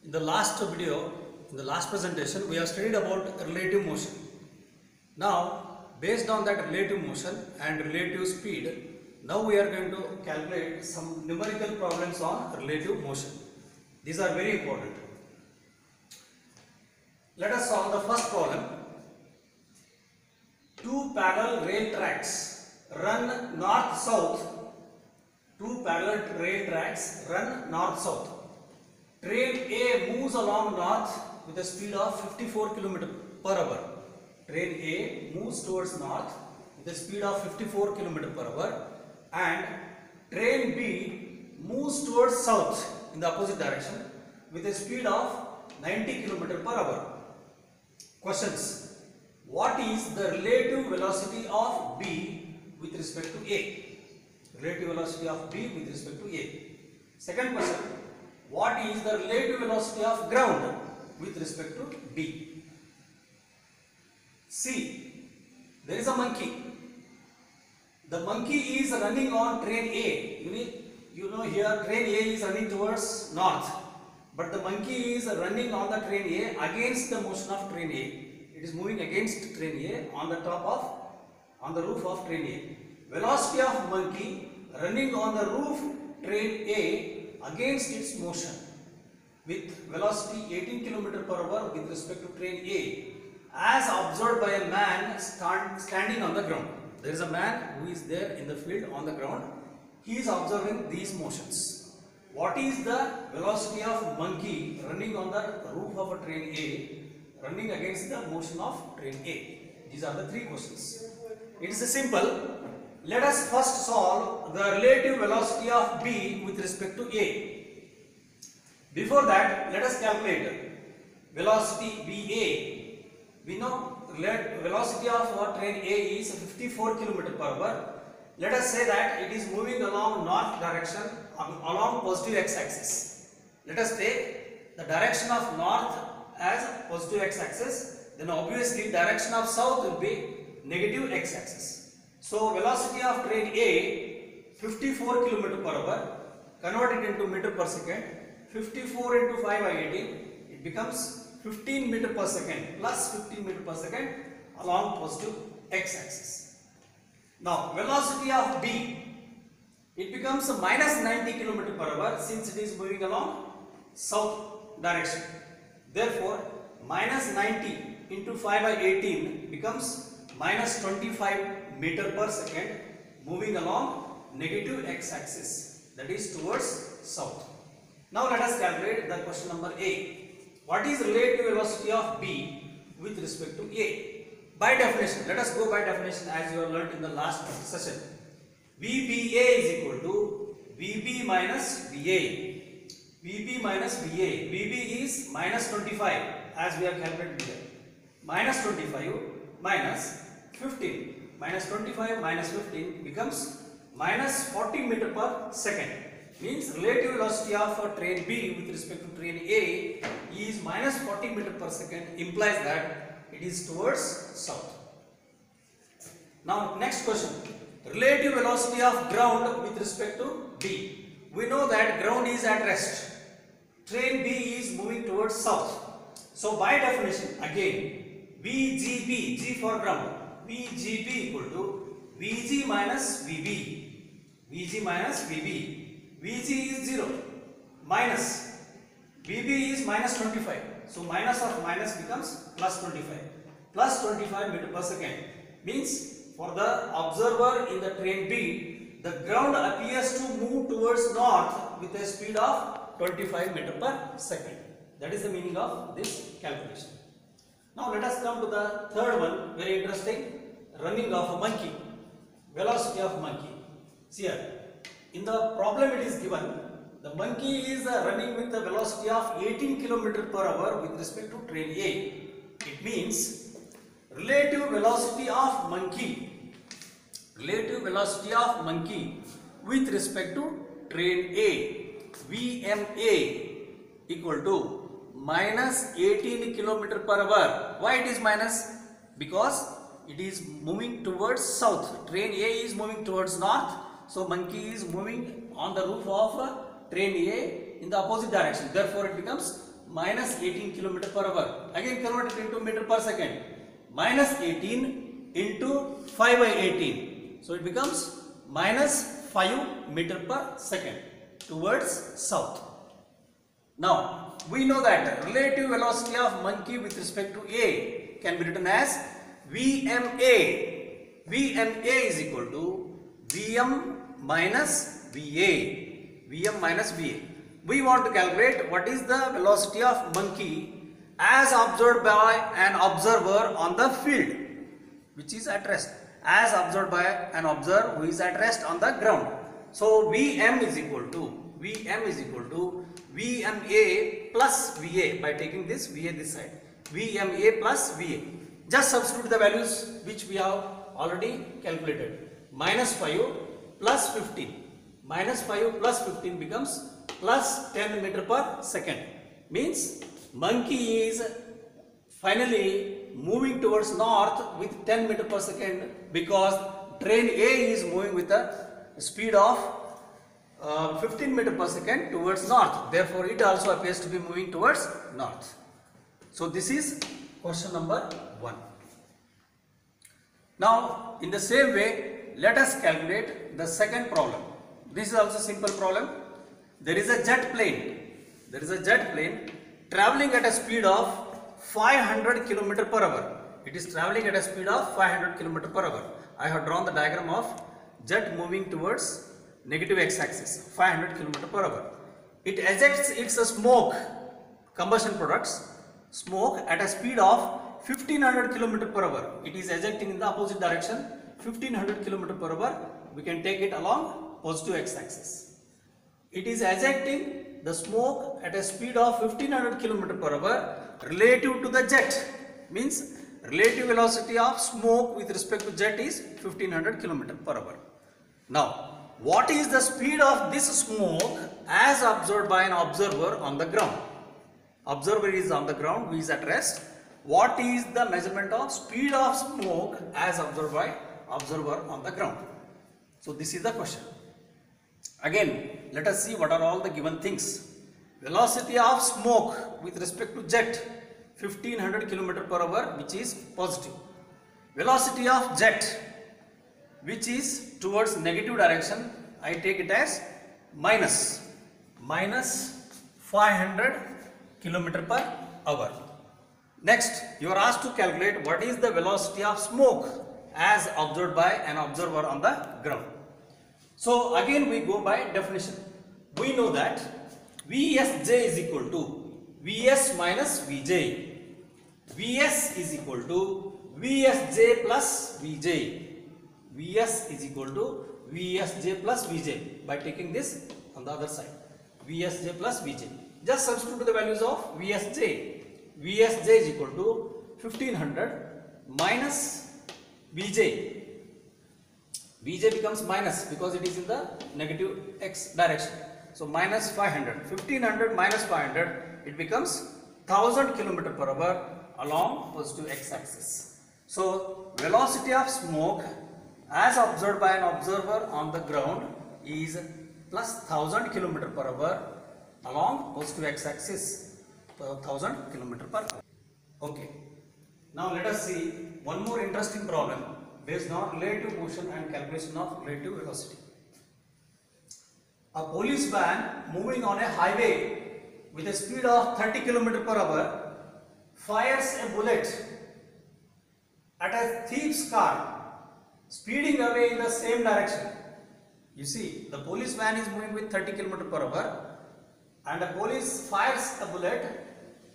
In the last video, in the last presentation, we have studied about relative motion. Now, based on that relative motion and relative speed, now we are going to calculate some numerical problems on relative motion. These are very important. Let us solve the first problem. Two parallel rail tracks run north-south. Two parallel rail tracks run north-south. Train A moves along north with a speed of 54 km per hour. Train A moves towards north with a speed of 54 km per hour, and train B moves towards south in the opposite direction with a speed of 90 km per hour. Questions. What is the relative velocity of B with respect to A? Relative velocity of B with respect to A. Second question. What is the relative velocity of ground with respect to B? C. There is a monkey. The monkey is running on train A. You know here train A is running towards north, but the monkey is running on the train A against the motion of train A. It is moving against train A on the roof of train A. Velocity of monkey running on the roof train A against its motion with velocity 18 km per hour with respect to train A, as observed by a man standing on the ground. There is a man who is there in the field on the ground. He is observing these motions. What is the velocity of monkey running on the roof of a train A running against the motion of train A? These are the three questions. It is simple. Let us first solve the relative velocity of B with respect to A. Before that, let us calculate velocity BA. We know velocity of train A is 54 km per hour. Let us say that it is moving along north direction along positive x-axis. Let us take the direction of north as positive x-axis. Then obviously direction of south will be negative x-axis. So velocity of train A 54 km per hour, convert it into meter per second. 54 into 5 by 18, it becomes 15 meter per second plus 15 meter per second along positive x-axis. Now velocity of B, it becomes minus 90 km per hour since it is moving along south direction. Therefore minus 90 into 5 by 18 becomes minus 25 meter per second moving along negative x-axis, that is towards south. Now let us calculate the question number A. What is relative velocity of B with respect to A? By definition, let us go by definition as you have learnt in the last session. VBA is equal to VB minus VA. VB minus VA. VB is minus 25 as we have calculated here. Minus 25 minus 15. Minus 25 minus 15 becomes minus 40 meter per second. Means relative velocity of train B with respect to train A is minus 40 meter per second, implies that it is towards south. Now next question. Relative velocity of ground with respect to B. We know that ground is at rest. Train B is moving towards south. So by definition again VGB, G for ground, VGB equal to VG minus VB. VG minus VB. VG is 0 minus VB is minus 25. So minus of minus becomes plus 25. Plus 25 meter per second. Means for the observer in the train B, the ground appears to move towards north with a speed of 25 meter per second. That is the meaning of this calculation. Now let us come to the third one, very interesting. Running of a monkey. Velocity of monkey. See here. In the problem it is given, the monkey is running with the velocity of 18 km per hour with respect to train A. It means relative velocity of monkey with respect to train A, VMA equal to minus 18 km per hour. Why it is minus? Because it is moving towards south. Train A is moving towards north. So monkey is moving on the roof of train A in the opposite direction. Therefore it becomes minus 18 kilometer per hour. Again convert it into meter per second. Minus 18 into 5 by 18. So it becomes minus 5 meter per second towards south. Now we know that relative velocity of monkey with respect to A can be written as VMA. VMA is equal to VM minus VA. VM minus VA. We want to calculate what is the velocity of monkey as observed by an observer on the field, which is at rest, as observed by an observer who is at rest on the ground. So VM is equal to VMA plus VA by taking this VA this side. VMA plus VA. Just substitute the values which we have already calculated. Minus 5 plus 15. Minus 5 plus 15 becomes plus 10 meter per second. Means monkey is finally moving towards north with 10 meter per second because train A is moving with a speed of 15 meter per second towards north. Therefore, it also appears to be moving towards north. So, this is question number 1. Now, in the same way, let us calculate the second problem. This is also a simple problem. There is a jet plane. Traveling at a speed of 500 km per hour. It is traveling at a speed of 500 km per hour. I have drawn the diagram of jet moving towards negative x-axis, 500 km per hour. It ejects its smoke, combustion products, smoke at a speed of 1500 km per hour. It is ejecting in the opposite direction, 1500 km per hour. We can take it along positive x-axis. It is ejecting the smoke at a speed of 1500 km per hour relative to the jet. Means relative velocity of smoke with respect to jet is 1500 km per hour. Now, what is the speed of this smoke as observed by an observer on the ground? Observer is on the ground, who is at rest. What is the measurement of speed of smoke as observed by observer on the ground? So this is the question. Again, let us see what are all the given things. Velocity of smoke with respect to jet, 1500 km per hour, which is positive. Velocity of jet, which is towards negative direction, I take it as minus 500 km per hour. Next, you are asked to calculate what is the velocity of smoke as observed by an observer on the ground. So again we go by definition. We know that Vsj is equal to Vs minus Vj. Vs is equal to Vsj plus Vj. Vs is equal to Vsj plus Vj by taking this on the other side. Vsj plus Vj. Just substitute the values of Vsj. Vsj is equal to 1500 minus Vj. Vj becomes minus because it is in the negative x direction. So minus 500. 1500 minus 500, it becomes 1000 km per hour along positive x axis. So velocity of smoke as observed by an observer on the ground is plus 1000 km per hour along positive x axis, 1000 km per hour. Okay. Now let us see one more interesting problem based on relative motion and calculation of relative velocity. A police van moving on a highway with a speed of 30 km per hour fires a bullet at a thief's car speeding away in the same direction. You see, the police van is moving with 30 km per hour and a police fires a bullet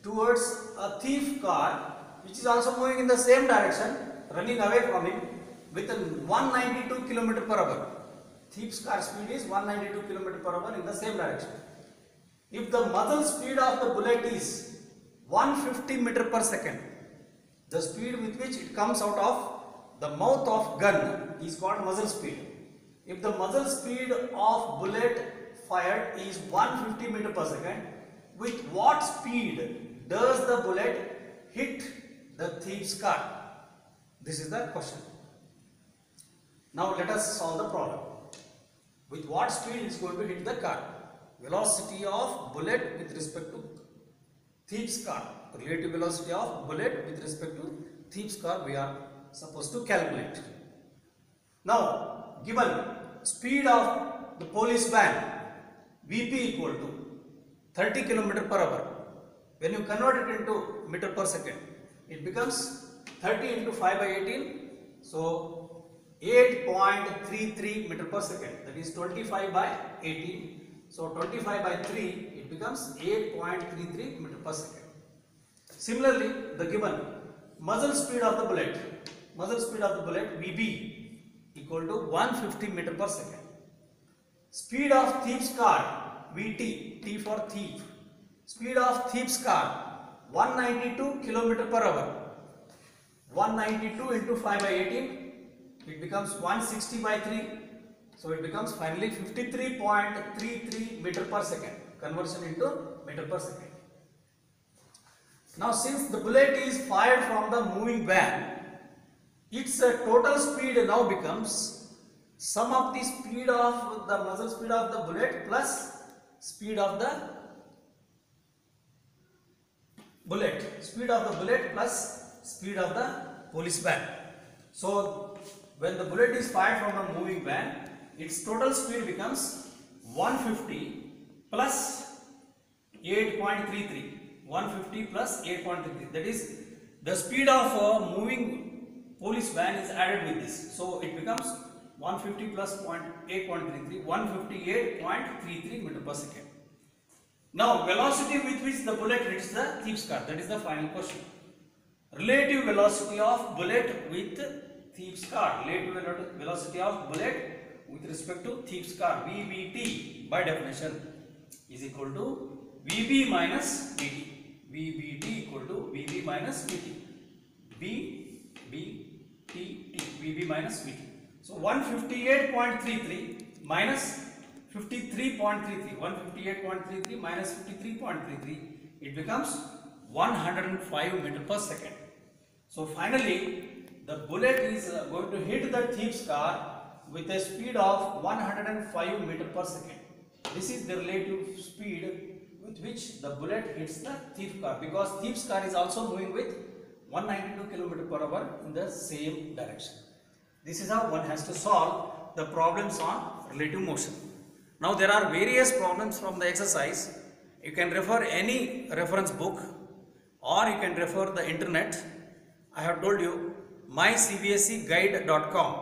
towards a thief car which is also moving in the same direction, running away from him with 192 km per hour. Thief's car speed is 192 km per hour in the same direction. If the muzzle speed of the bullet is 150 meter per second, the speed with which it comes out of the mouth of gun is called muzzle speed. If the muzzle speed of bullet fired is 150 meter per second, with what speed does the bullet hit the thief's car? This is the question. Now let us solve the problem. With what speed it is going to hit the car? Velocity of bullet with respect to Thief's car. Relative velocity of bullet with respect to thief's car we are supposed to calculate. Now, given speed of the police van Vp equal to 30 km per hour. When you convert it into meter per second, it becomes 30 into 5 by 18. So 8.33 meter per second. That is 25 by 18. So 25 by 3, it becomes 8.33 meter per second. Similarly, the given muzzle speed of the bullet Vb equal to 150 meter per second. Speed of thief's car Vt, T for thief. Speed of thief's car 192 km per hour. 192 into 5 by 18, it becomes 160 by 3. So it becomes finally 53.33 meter per second. Conversion into meter per second. Now since the bullet is fired from the moving van, its total speed now becomes sum of the speed of the muzzle speed of the bullet plus speed of the bullet. Speed of the bullet plus speed of the police van. So when the bullet is fired from the moving van, its total speed becomes 150 plus 8.33. 150 plus 8.33. That is the speed of a moving police van is added with this. So it becomes 150 plus 8.33, 158.33 meter per second. Now velocity with which the bullet hits the thief's car. That is the final question. Relative velocity of bullet with thief's car. Relative velocity of bullet with respect to thief's car. VBT by definition is equal to VB minus VT. VBT equal to VB minus VT. VB minus VT. So 158.33 minus 53.33. 158.33 minus 53.33. It becomes 105 meter per second. So finally, the bullet is going to hit the thief's car with a speed of 105 meter per second. This is the relative speed with which the bullet hits the thief car, because thief's car is also moving with 192 km per hour in the same direction. This is how one has to solve the problems on relative motion. Now there are various problems from the exercise. You can refer any reference book or you can refer the internet. I have told you mycbseguide.com.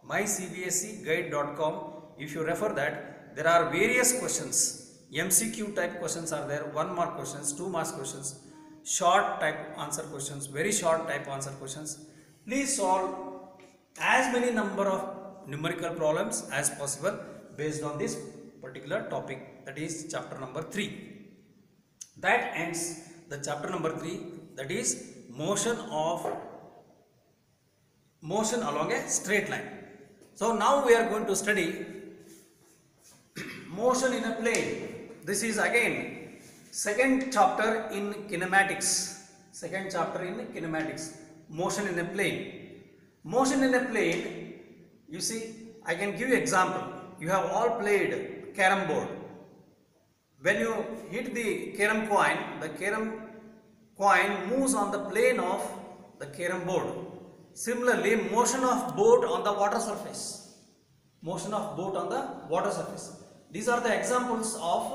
mycbseguide.com. If you refer that, there are various questions. MCQ type questions are there, 1 mark questions, 2 mark questions, short type answer questions, very short type answer questions. Please solve as many number of numerical problems as possible based on this particular topic, that is chapter number 3. That ends the chapter number 3, that is motion along a straight line. So now we are going to study motion in a plane. This is again second chapter in kinematics. Second chapter in kinematics. Motion in a plane. Motion in a plane, you see, I can give you example. You have all played carom board. When you hit the carom coin moves on the plane of the carom board. Similarly, motion of boat on the water surface. Motion of boat on the water surface. These are the examples of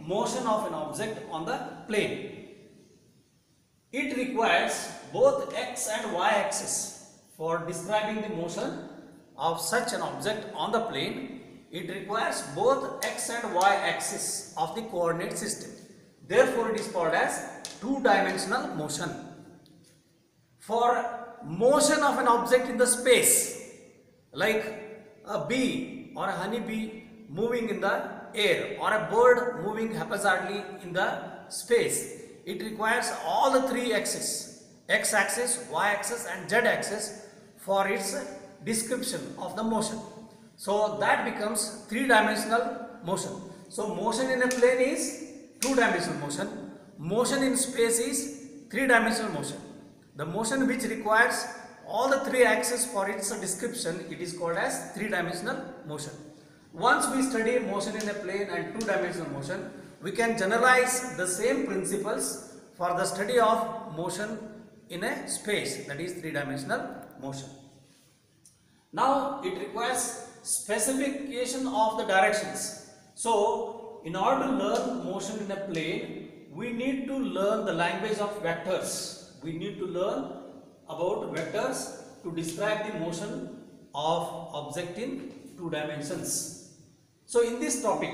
motion of an object on the plane. It requires both x and y axis for describing the motion of such an object on the plane. It requires both x and y axis of the coordinate system. Therefore, it is called as two-dimensional motion. For motion of an object in the space, like a bee or a honeybee moving in the air or a bird moving haphazardly in the space, it requires all the three axes, x axis, y axis and z axis, for its description of the motion. So that becomes three-dimensional motion. So motion in a plane is two-dimensional motion. Motion in space is three-dimensional motion. The motion which requires all the three axes for its description, it is called as three-dimensional motion. Once we study motion in a plane and two-dimensional motion, we can generalize the same principles for the study of motion in a space, that is three-dimensional motion. Now it requires specification of the directions. So in order to learn motion in a plane, we need to learn the language of vectors. We need to learn about vectors to describe the motion of object in two dimensions. So in this topic,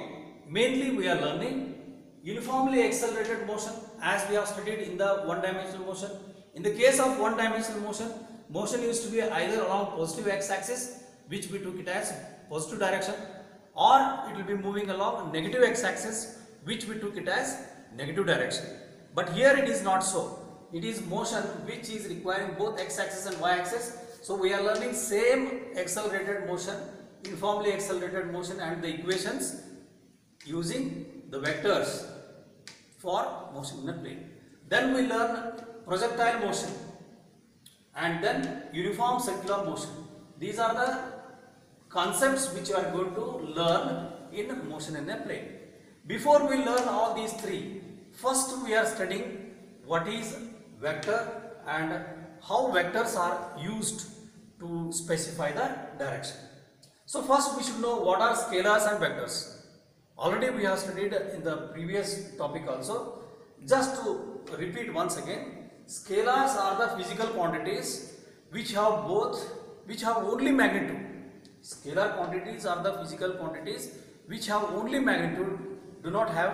mainly we are learning uniformly accelerated motion as we have studied in the one-dimensional motion. In the case of one-dimensional motion, motion used to be either along positive x-axis, which we took it as positive direction, or it will be moving along negative x-axis, which we took it as negative direction. But here it is not so. It is motion which is requiring both x-axis and y-axis. So we are learning same accelerated motion, uniformly accelerated motion, and the equations using the vectors for motion in a plane. Then we learn projectile motion and then uniform circular motion. These are the concepts which you are going to learn in motion in a plane. Before we learn all these three, first we are studying what is vector and how vectors are used to specify the direction. So first we should know what are scalars and vectors. Already we have studied in the previous topic also. Just to repeat once again, scalars are the physical quantities which have only magnitude. Scalar quantities are the physical quantities which have only magnitude, do not have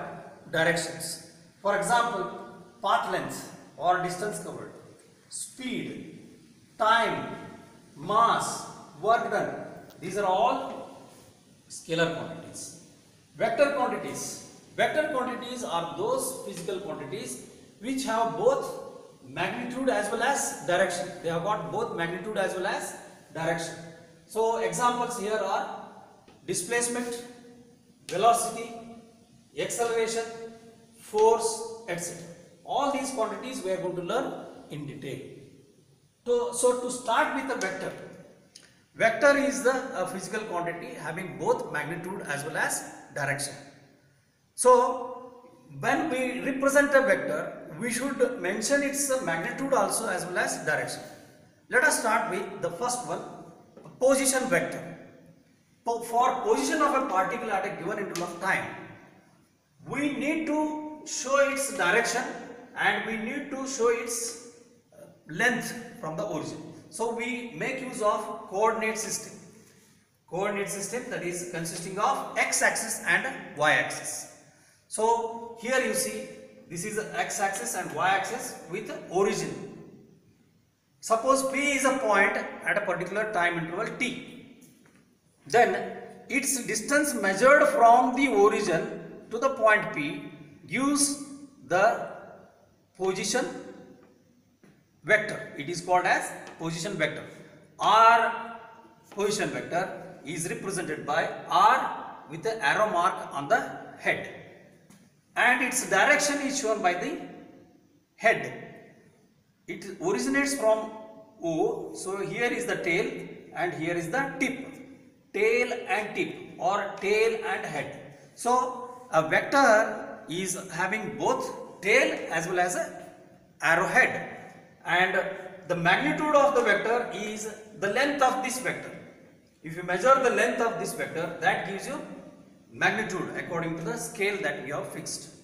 directions. For example, path length or distance covered, speed, time, mass, work done. These are all scalar quantities. Vector quantities are those physical quantities which have both magnitude as well as direction. They have got both magnitude as well as direction. So examples here are displacement, velocity, acceleration, force, etc. All these quantities we are going to learn in detail. So to start with the vector. Vector is the physical quantity having both magnitude as well as direction. So when we represent a vector, we should mention its magnitude also as well as direction. Let us start with the first one, position vector. For position of a particle at a given interval of time, we need to show its direction and we need to show its length from the origin. So we make use of coordinate system. Coordinate system that is consisting of x-axis and y-axis. So here you see this is the x-axis and y-axis with origin. Suppose P is a point at a particular time interval t. Then its distance measured from the origin to the point P gives the position vector. It is called as position vector. R position vector is represented by R with the arrow mark on the head, and its direction is shown by the head. It originates from O, so here is the tail and here is the tip. Tail and tip or tail and head. So a vector is having both tail as well as a arrowhead, and the magnitude of the vector is the length of this vector. If you measure the length of this vector, that gives you magnitude according to the scale that we have fixed,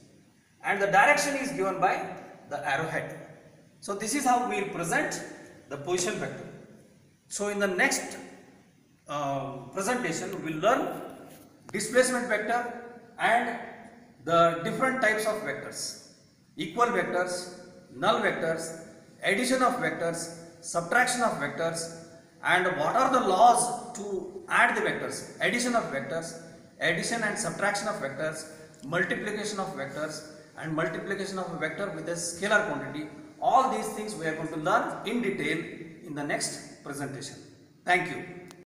and the direction is given by the arrowhead. So this is how we represent the position vector. So in the next presentation we will learn displacement vector and the different types of vectors: equal vectors, null vectors, addition of vectors, subtraction of vectors, and what are the laws to add the vectors, addition of vectors, addition and subtraction of vectors, multiplication of vectors, and multiplication of a vector with a scalar quantity. All these things we are going to learn in detail in the next presentation. Thank you.